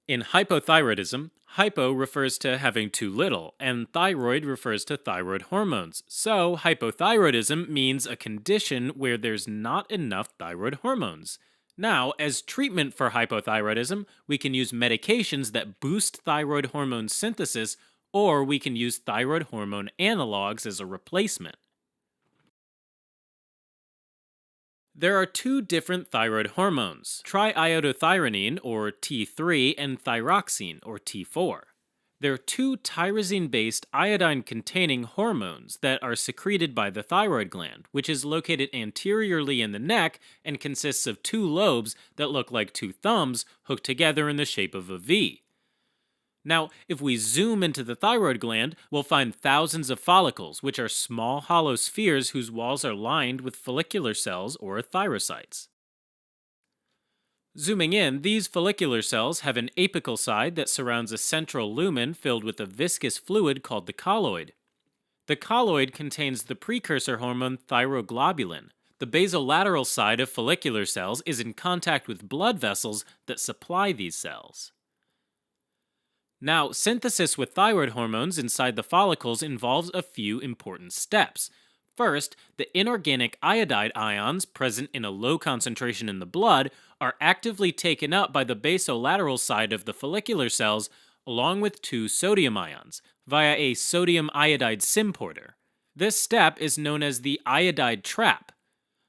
In hypothyroidism, hypo refers to having too little, and thyroid refers to thyroid hormones. So, hypothyroidism means a condition where there's not enough thyroid hormones. Now, as treatment for hypothyroidism, we can use medications that boost thyroid hormone synthesis, or we can use thyroid hormone analogs as a replacement. There are two different thyroid hormones, triiodothyronine or T3 and thyroxine or T4. They're two tyrosine based iodine containing hormones that are secreted by the thyroid gland, which is located anteriorly in the neck and consists of two lobes that look like two thumbs hooked together in the shape of a V. Now, if we zoom into the thyroid gland, we'll find thousands of follicles, which are small hollow spheres whose walls are lined with follicular cells or thyrocytes. Zooming in, these follicular cells have an apical side that surrounds a central lumen filled with a viscous fluid called the colloid. The colloid contains the precursor hormone thyroglobulin. The basolateral side of follicular cells is in contact with blood vessels that supply these cells. Now, synthesis with thyroid hormones inside the follicles involves a few important steps. First, the inorganic iodide ions present in a low concentration in the blood are actively taken up by the basolateral side of the follicular cells along with two sodium ions via a sodium iodide symporter. This step is known as the iodide trap.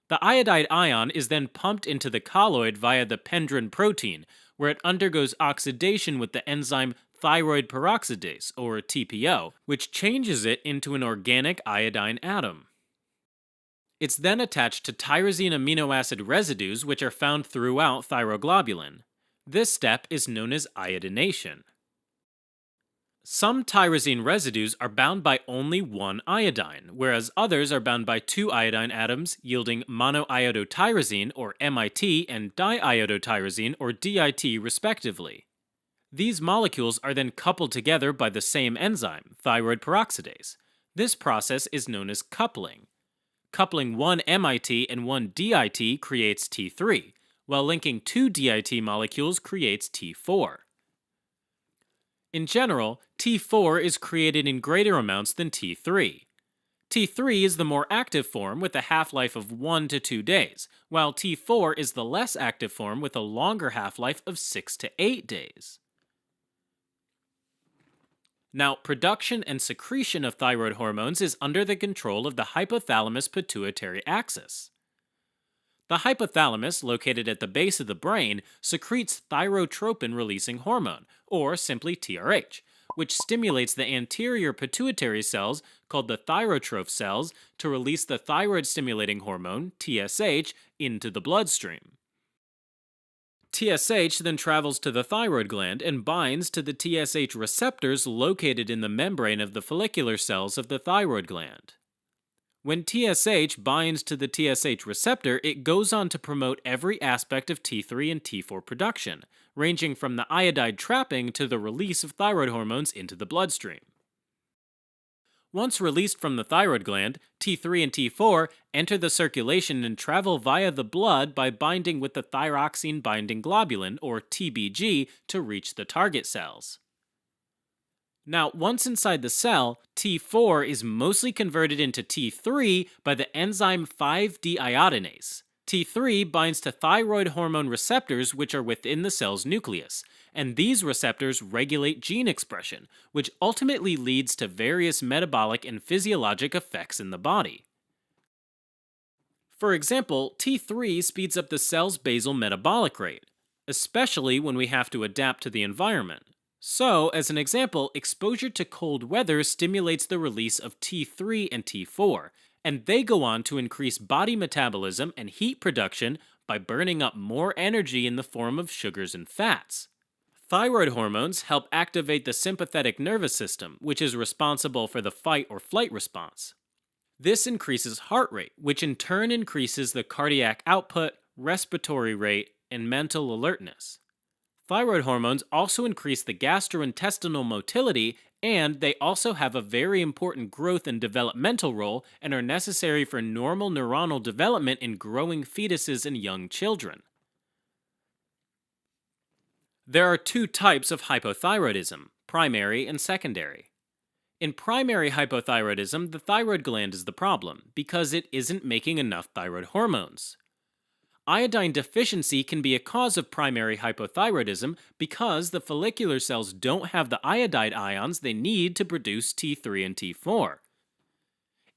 The iodide ion is then pumped into the colloid via the pendrin protein, where it undergoes oxidation with the enzyme thyroid peroxidase, or TPO, which changes it into an organic iodine atom. It's then attached to tyrosine amino acid residues, which are found throughout thyroglobulin. This step is known as iodination. Some tyrosine residues are bound by only one iodine, whereas others are bound by two iodine atoms, yielding monoiodotyrosine, or MIT, and diiodotyrosine, or DIT, respectively. These molecules are then coupled together by the same enzyme, thyroid peroxidase. This process is known as coupling. Coupling one MIT and one DIT creates T3, while linking two DIT molecules creates T4. In general, T4 is created in greater amounts than T3. T3 is the more active form with a half-life of 1 to 2 days, while T4 is the less active form with a longer half-life of 6 to 8 days. Now, production and secretion of thyroid hormones is under the control of the hypothalamus-pituitary axis. The hypothalamus, located at the base of the brain, secretes thyrotropin-releasing hormone, or simply TRH, which stimulates the anterior pituitary cells, called the thyrotroph cells, to release the thyroid-stimulating hormone, TSH, into the bloodstream. TSH then travels to the thyroid gland and binds to the TSH receptors located in the membrane of the follicular cells of the thyroid gland. When TSH binds to the TSH receptor, it goes on to promote every aspect of T3 and T4 production, ranging from the iodide trapping to the release of thyroid hormones into the bloodstream. Once released from the thyroid gland, T3 and T4 enter the circulation and travel via the blood by binding with the thyroxine binding globulin, or TBG, to reach the target cells. Now, once inside the cell, T4 is mostly converted into T3 by the enzyme 5-deiodinase. T3 binds to thyroid hormone receptors which are within the cell's nucleus, and these receptors regulate gene expression, which ultimately leads to various metabolic and physiologic effects in the body. For example, T3 speeds up the cell's basal metabolic rate, especially when we have to adapt to the environment. So, as an example, exposure to cold weather stimulates the release of T3 and T4, and they go on to increase body metabolism and heat production by burning up more energy in the form of sugars and fats. Thyroid hormones help activate the sympathetic nervous system, which is responsible for the fight or flight response. This increases heart rate, which in turn increases the cardiac output, respiratory rate, and mental alertness. Thyroid hormones also increase the gastrointestinal motility, and they also have a very important growth and developmental role and are necessary for normal neuronal development in growing fetuses and young children. There are two types of hypothyroidism, primary and secondary. In primary hypothyroidism, the thyroid gland is the problem because it isn't making enough thyroid hormones. Iodine deficiency can be a cause of primary hypothyroidism because the follicular cells don't have the iodide ions they need to produce T3 and T4.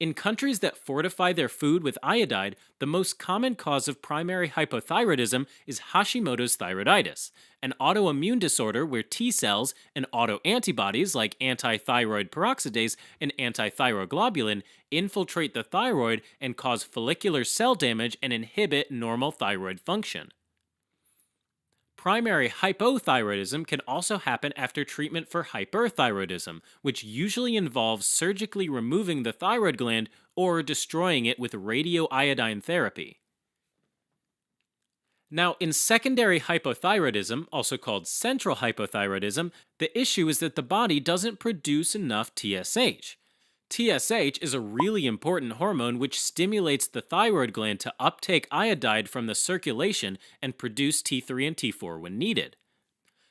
In countries that fortify their food with iodide, the most common cause of primary hypothyroidism is Hashimoto's thyroiditis, an autoimmune disorder where T cells and autoantibodies like anti-thyroid peroxidase and anti-thyroglobulin infiltrate the thyroid and cause follicular cell damage and inhibit normal thyroid function. Primary hypothyroidism can also happen after treatment for hyperthyroidism, which usually involves surgically removing the thyroid gland or destroying it with radioiodine therapy. Now, in secondary hypothyroidism, also called central hypothyroidism, the issue is that the body doesn't produce enough TSH. TSH is a really important hormone which stimulates the thyroid gland to uptake iodide from the circulation and produce T3 and T4 when needed.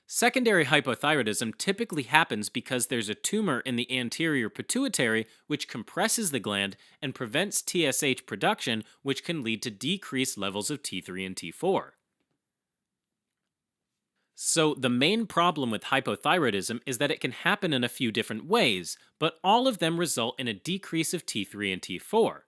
Secondary hypothyroidism typically happens because there's a tumor in the anterior pituitary which compresses the gland and prevents TSH production, which can lead to decreased levels of T3 and T4. So, the main problem with hypothyroidism is that it can happen in a few different ways, but all of them result in a decrease of T3 and T4.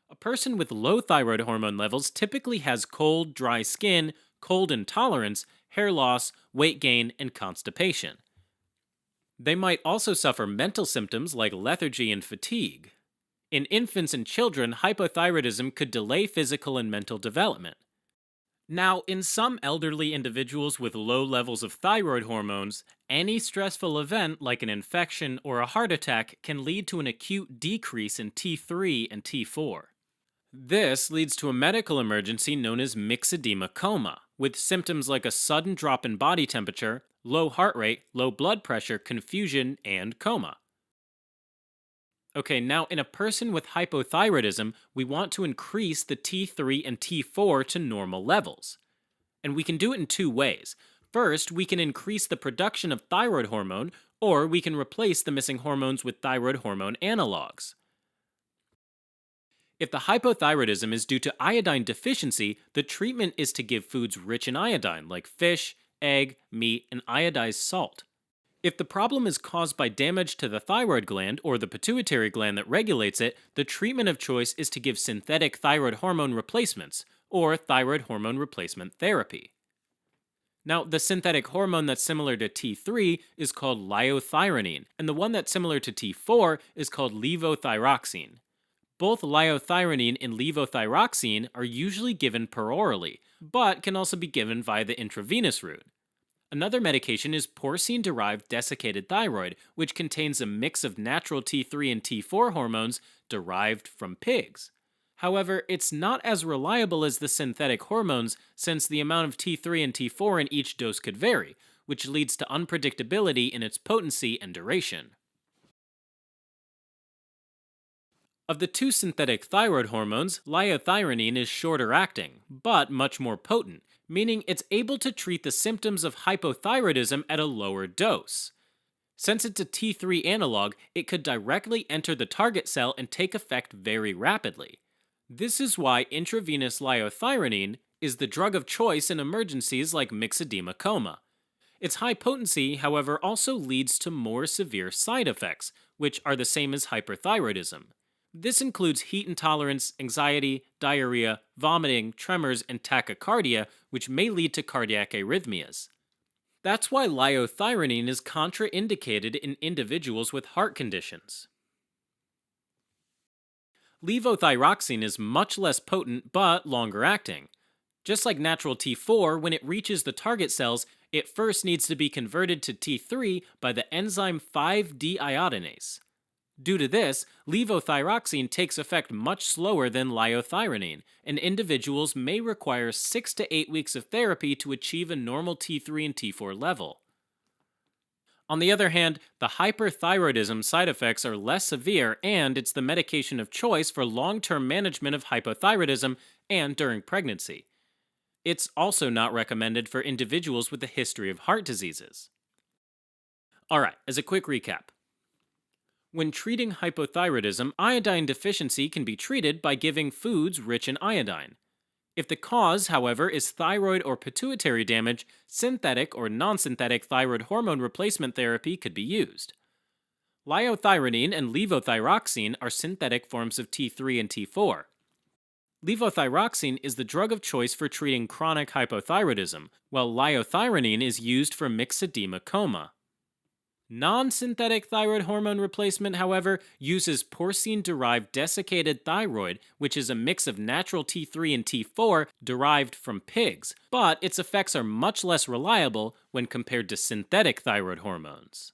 A person with low thyroid hormone levels typically has cold, dry skin, cold intolerance, hair loss, weight gain, and constipation. They might also suffer mental symptoms like lethargy and fatigue. In infants and children, hypothyroidism could delay physical and mental development. Now, in some elderly individuals with low levels of thyroid hormones, any stressful event like an infection or a heart attack can lead to an acute decrease in T3 and T4. This leads to a medical emergency known as myxedema coma, with symptoms like a sudden drop in body temperature, low heart rate, low blood pressure, confusion, and coma. Okay, now in a person with hypothyroidism, we want to increase the T3 and T4 to normal levels. And we can do it in two ways. First, we can increase the production of thyroid hormone, or we can replace the missing hormones with thyroid hormone analogs. If the hypothyroidism is due to iodine deficiency, the treatment is to give foods rich in iodine, like fish, egg, meat, and iodized salt. If the problem is caused by damage to the thyroid gland or the pituitary gland that regulates it, the treatment of choice is to give synthetic thyroid hormone replacements, or thyroid hormone replacement therapy. Now, the synthetic hormone that's similar to T3 is called liothyronine, and the one that's similar to T4 is called levothyroxine. Both liothyronine and levothyroxine are usually given perorally, but can also be given via the intravenous route. Another medication is porcine-derived desiccated thyroid, which contains a mix of natural T3 and T4 hormones derived from pigs. However, it's not as reliable as the synthetic hormones since the amount of T3 and T4 in each dose could vary, which leads to unpredictability in its potency and duration. Of the two synthetic thyroid hormones, liothyronine is shorter acting, but much more potent, meaning it's able to treat the symptoms of hypothyroidism at a lower dose. Since it's a T3 analog, it could directly enter the target cell and take effect very rapidly. This is why intravenous liothyronine is the drug of choice in emergencies like myxedema coma. Its high potency, however, also leads to more severe side effects, which are the same as hyperthyroidism. This includes heat intolerance, anxiety, diarrhea, vomiting, tremors, and tachycardia, which may lead to cardiac arrhythmias. That's why liothyronine is contraindicated in individuals with heart conditions. Levothyroxine is much less potent but longer acting. Just like natural T4, when it reaches the target cells, it first needs to be converted to T3 by the enzyme 5-deiodinase. Due to this, levothyroxine takes effect much slower than liothyronine, and individuals may require 6 to 8 weeks of therapy to achieve a normal T3 and T4 level. On the other hand, the hyperthyroidism side effects are less severe, and it's the medication of choice for long-term management of hypothyroidism and during pregnancy. It's also not recommended for individuals with a history of heart diseases. Alright, as a quick recap. When treating hypothyroidism, iodine deficiency can be treated by giving foods rich in iodine. If the cause, however, is thyroid or pituitary damage, synthetic or non-synthetic thyroid hormone replacement therapy could be used. Liothyronine and levothyroxine are synthetic forms of T3 and T4. Levothyroxine is the drug of choice for treating chronic hypothyroidism, while liothyronine is used for myxedema coma. Non-synthetic thyroid hormone replacement, however, uses porcine-derived desiccated thyroid, which is a mix of natural T3 and T4 derived from pigs, but its effects are much less reliable when compared to synthetic thyroid hormones.